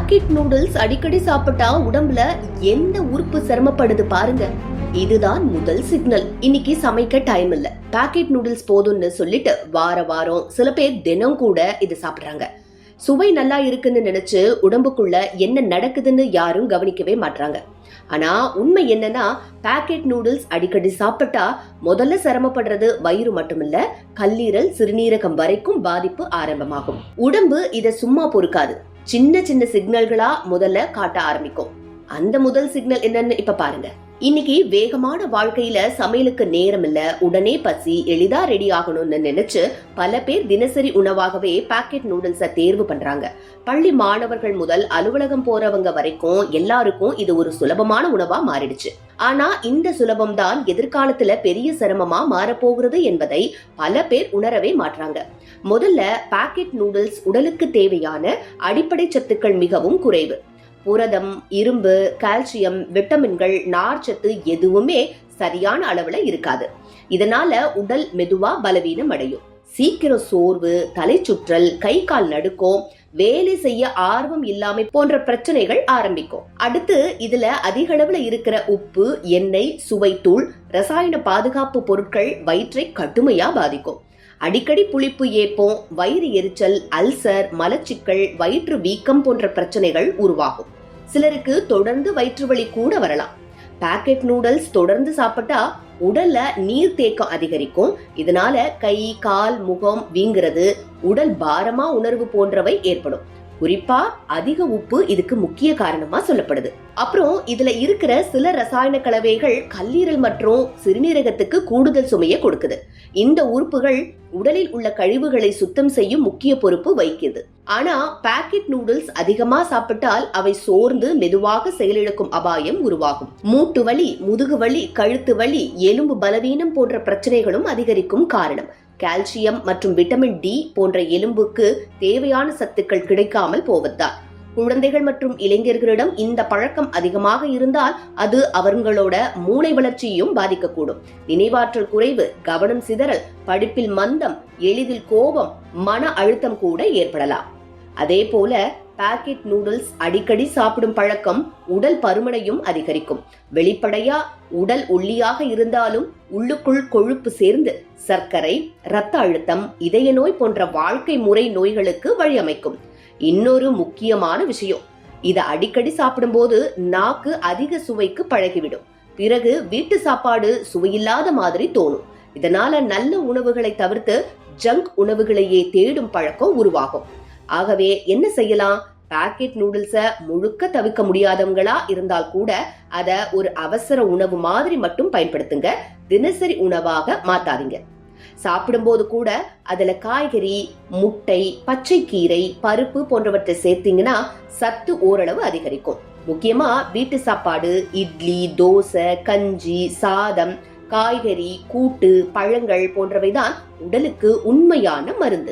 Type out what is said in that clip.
Packet noodles அடிக்கடி சாப்பிட்டா உடம்புல எந்த உறுப்பு சிரமப்படுது பாருங்க. இதுதான் முதல் சிக்னல். இன்னைக்கு சமைக்க டைம் இல்ல, பாக்கெட் நூடுல்ஸ் போதும்னு சொல்லிட்டு வாரம் சில பேர் தினம் கூட இது சாப்பிடுறாங்க. சுவை நல்லா இருக்குன்னு நினைச்சு உடம்புக்குள்ள என்ன நடக்குதுன்னு யாரும் கவனிக்கவே மாட்டாங்க. ஆனா உண்மை என்னன்னா, பாக்கெட் நூடுல்ஸ் அடிக்கடி சாப்பிட்டா முதல்ல சிரமப்படுறது வயிறு மட்டுமில்ல, கல்லீரல் சிறுநீரகம் வரைக்கும் பாதிப்பு ஆரம்பமாகும். உடம்பு இத சும்மா பொறுக்காது. சின்ன சின்ன சிக்னல்களா முதல்ல காட்ட ஆரம்பிக்கும். அந்த முதல் சிக்னல் என்னன்னு இப்ப பாருங்க. இன்னைக்கு வேகமான வாழ்க்கையில சமையலுக்கு நேரம் இல்ல, உடனே பசி, எளிதா ரெடி ஆகணும்னு நினைச்சு பல பேர் தினசரி உணவாகவே பாக்கெட் நூடுல்ஸ தேர்வு பண்றாங்க. பள்ளி மாணவர்கள் முதல் அலுவலகம் போறவங்க வரைக்கும் எல்லாருக்கும் இது ஒரு சுலபமான உணவா மாறிடுச்சு. ஆனா இந்த சுலபம் தான் எதிர்காலத்துல பெரிய சிரமமா மாறப்போகிறது என்பதை பல பேர் உணரவே மாட்டாங்க. முதல்ல பாக்கெட் நூடுல்ஸ் உடலுக்கு தேவையான அடிப்படை சத்துக்கள் மிகவும் குறைவு. புரதம், இரும்பு, கால்சியம், விட்டமின்கள், நார்ச்சத்து எதுவுமே சரியான அளவுல இருக்காது. இதனால உடல் மெதுவா பலவீனம் அடையும். சீக்கிரம் சோர்வு, தலை சுற்றல், கை கால் நடுக்கம், வேலை செய்ய ஆர்வம் இல்லாம போன்ற பிரச்சனைகள் ஆரம்பிக்கும். அடுத்து இதுல அதிக அளவுல இருக்கிற உப்பு, எண்ணெய், சுவைத்தூள், ரசாயன பாதுகாப்பு பொருட்கள் வயிற்றை கடுமையா பாதிக்கும். அடிக்கடி புளிப்பு, ஏப்பம், வயிறு எரிச்சல், அல்சர், மலச்சிக்கல், வயிற்று வீக்கம் போன்ற பிரச்சனைகள் உருவாகும். சிலருக்கு தொடர்ந்து வயிற்று வலி கூட வரலாம். பாக்கெட் நூடுல்ஸ் தொடர்ந்து சாப்பிட்டா உடல்ல நீர் தேக்கம் அதிகரிக்கும். இதனால கை, கால், முகம் வீங்குறது, உடல் பாரமா உணர்வு போன்றவை ஏற்படும். குறிப்பா அதிக உப்பு இதுக்கு முக்கிய காரணமா சொல்லப்படுது. அப்புறம் இதுல இருக்கிற சில ரசாயன கலவைகள் கல்லீரல் மற்றும் சிறுநீரகத்துக்கு கூடுதல் சுமையை கொடுக்குது. இந்த உறுப்புகள் உடலில் உள்ள கழிவுகளை சுத்தம் செய்யும் முக்கிய பொறுப்பு வகிக்குது. ஆனா பாக்கெட் நூடுல்ஸ் அதிகமா சாப்பிட்டால் அவை சோர்ந்து மெதுவாக செயலிழக்கும் அபாயம் உருவாகும். மூட்டு வலி, முதுகு வலி, கழுத்து வலி, எலும்பு பலவீனம் போன்ற பிரச்சனைகளும் அதிகரிக்கும் காரணம் கால்சியம் மற்றும் விட்டமின் டி போன்ற எலும்புக்கு தேவையான சத்துக்கள் கிடைக்காமல் போவதுதான். குழந்தைகள் மற்றும் இளைஞர்களிடம் இந்த பழக்கம் அதிகமாக இருந்தால் அது அவர்களோட மூளை வளர்ச்சியையும் பாதிக்கக்கூடும். நினைவாற்றல் குறைவு, கவனம் சிதறல், படிப்பில் மந்தம், எளிதில் கோபம், மன அழுத்தம் கூட ஏற்படலாம். அதே போல பாக்கெட் நூடுல்ஸ் அடிக்கடி சாப்பிடும் பழக்கம் உடல் பருமனையும் அதிகரிக்கும். வெளிப்படையா உடல் ஒல்லியாக இருந்தாலும் உள்ளுக்குள் கொழுப்பு சேர்ந்து சர்க்கரை, இரத்த அழுத்தம், இதய நோய் போன்ற வாழ்க்கை முறை நோய்களுக்கு வழியமைக்கும். இன்னொரு முக்கியமான விஷயம், இதை அடிக்கடி சாப்பிடும்போது நாக்கு அதிக சுவைக்கு பழகிவிடும். பிறகு வீட்டு சாப்பாடு சுவையில்லாத மாதிரி தோணும். இதனால நல்ல உணவுகளை தவிர்த்து ஜங்க் உணவுகளையே தேடும் பழக்கம் உருவாகும். ஆகவே என்ன செய்யலாம்? பாக்கெட் நூடுல்ஸ முழுக்க தவிர்க்க முடியாதவங்களா இருந்தால் கூட அத ஒரு அவசர உணவு மாதிரி மட்டும் பயன்படுத்துங்க. தினசரி உணவாக மாத்தாதீங்க. சாப்பிடும்போது கூட அதுல காய்கறி, முட்டை, பச்சை கீரை, பருப்பு போன்றவற்றை சேர்த்தீங்கன்னா சத்து ஓரளவு அதிகரிக்கும். முக்கியமா வீட்டு சாப்பாடு, இட்லி, தோசை, கஞ்சி, சாதம், காய்கறி, கூட்டு, பழங்கள் போன்றவைதான் உடலுக்கு உண்மையான மருந்து.